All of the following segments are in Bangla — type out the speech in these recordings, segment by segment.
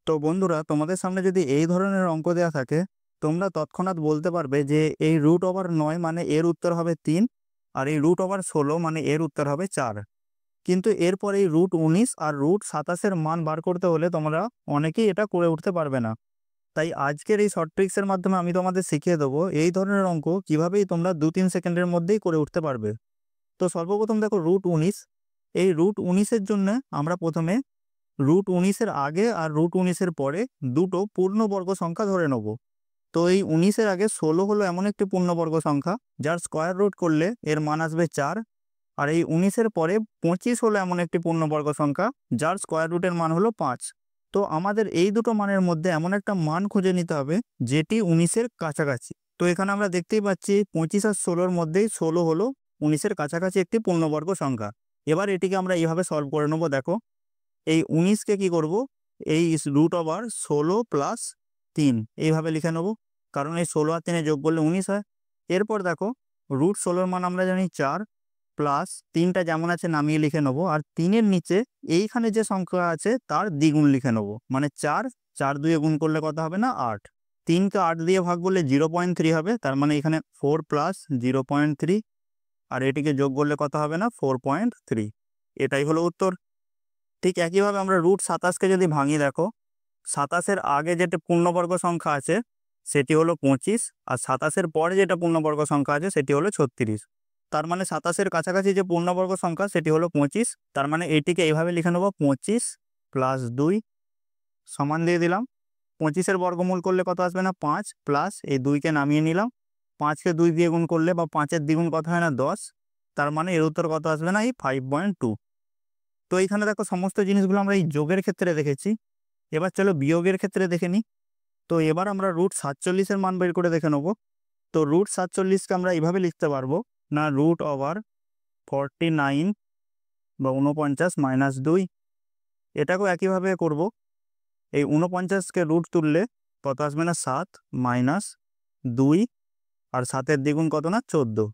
তো বন্ধুরা, তোমাদের সামনে যদি এই ধরনের অঙ্ক দেওয়া থাকে, তোমরা তৎক্ষণাৎ বলতে পারবে যে এই √9 মানে এর উত্তর হবে 3, আর এই √16 মানে এর উত্তর হবে 4। কিন্তু এরপর এই √19 আর √27 মান বার করতে হলে তোমরা অনেকেই এটা করে উঠতে পারবে না। তাই আজকের এই শর্ট ট্রিক্সের মাধ্যমে আমি তোমাদের শিখিয়ে দেবো এই ধরনের অঙ্ক কিভাবেই তোমরা 2-3 সেকেন্ডের মধ্যেই করে উঠতে পারবে। তো সর্বপ্রথম দেখো √19, এই √19-এর জন্য আমরা প্রথমে √19-এর আগে আর √19-এর পরে দুটো পূর্ণবর্গ সংখ্যা ধরে নেব। তো এই 19-এর আগে 16 হলো এমন একটি পূর্ণবর্গ সংখ্যা যার স্কয়ার রুট করলে এর মান আসবে 4। আর এই 19-এর পরে 25 হলো এমন একটি পূর্ণবর্গ সংখ্যা যার স্কয়ার রুটের মান হলো 5। তো আমাদের এই দুটো মানের মধ্যে এমন একটা মান খুঁজে নিতে হবে যেটি 19-এর কাছাকাছি। তো এখানে আমরা দেখতেই পাচ্ছি 25 আর 16-র মধ্যেই 16 হলো 19-এর কাছাকাছি একটি পূর্ণবর্গ সংখ্যা। এবার এটিকে আমরা এইভাবে সলভ করে নেব। দেখো, এই 19-কে কি করব, এই √16 প্লাস 3 এইভাবে লিখে নেব, কারণ এই 16 আর 3 যোগ করলে 19 হয়। এরপর দেখো, √16-র মান আমরা জানি 4, প্লাস 3টা যেমন আছে নামিয়ে লিখে নেব, আর 3-এর নিচে এইখানে যে সংখ্যা আছে তার দ্বিগুণ লিখে নেব, মানে 4, 4 দিয়ে গুণ করলে কত হবে না 8। 3কে 8 দিয়ে ভাগ করলে 0.3 হবে, তার মানে এখানে 4 প্লাস 0.3, আর এটিকে যোগ করলে কত হবে না 4.3। এটাই হলো উত্তর। ঠিক একইভাবে আমরা √27-কে যদি ভাঙি, দেখো 27-এর আগে যেটা পূর্ণবর্গ সংখ্যা আছে সেটি হলো 25, আর 27-এর পরে যেটা পূর্ণবর্গ সংখ্যা আছে সেটি হলো 36। তার মানে 27-এর কাছাকাছি যে পূর্ণবর্গ সংখ্যা সেটি হলো 25। তার মানে এটিকে এইভাবে লিখে নেব, 25 প্লাস 2 সমান দিয়ে দিলাম। 25-এর বর্গমূল করলে কত আসবে না 5, প্লাস এই 2কে নামিয়ে নিলাম। 5কে 2 দিয়ে গুণ করলে বা 5-এর দ্বিগুণ কত হয় না 10। তার মানে এর উত্তর কত আসবে না এই 5.2। তো এইখানে দেখো সমস্ত জিনিসগুলো আমরা এই যোগের ক্ষেত্রে দেখেছি। এবার চলো বিয়োগের ক্ষেত্রে দেখে নিই। তো এবার আমরা √47-এর মান বের করে দেখে নেব। তো √47-কে আমরা এইভাবে লিখতে পারবো না, √49 বা 49 মাইনাস 2। এটাকেও একইভাবে করব। এই 49-কে রুট তুললে কত আসবে না 7 মাইনাস 2, আর 7-এর দ্বিগুণ কত না 14।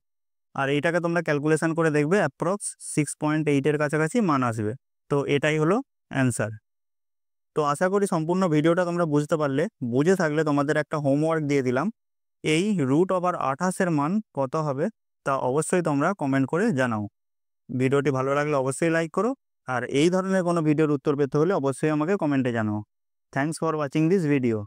আর এইটাকে তোমরা ক্যালকুলেশন করে দেখবে অ্যাপ্রক্স 6.8-এর কাছাকাছি মান আসবে। তো এটাই হলো অ্যান্সার। তো আশা করি সম্পূর্ণ ভিডিওটা তোমরা বুঝতে পারলে। বুঝে থাকলে তোমাদের একটা হোমওয়ার্ক দিয়ে দিলাম, এই √28-এর মান কত হবে তা অবশ্যই তোমরা কমেন্ট করে জানাও। ভিডিওটি ভালো লাগলে অবশ্যই লাইক করো, আর এই ধরনের কোনো ভিডিওর উত্তর পেতে হলে অবশ্যই আমাকে কমেন্টে জানাও। Thanks for watching this video.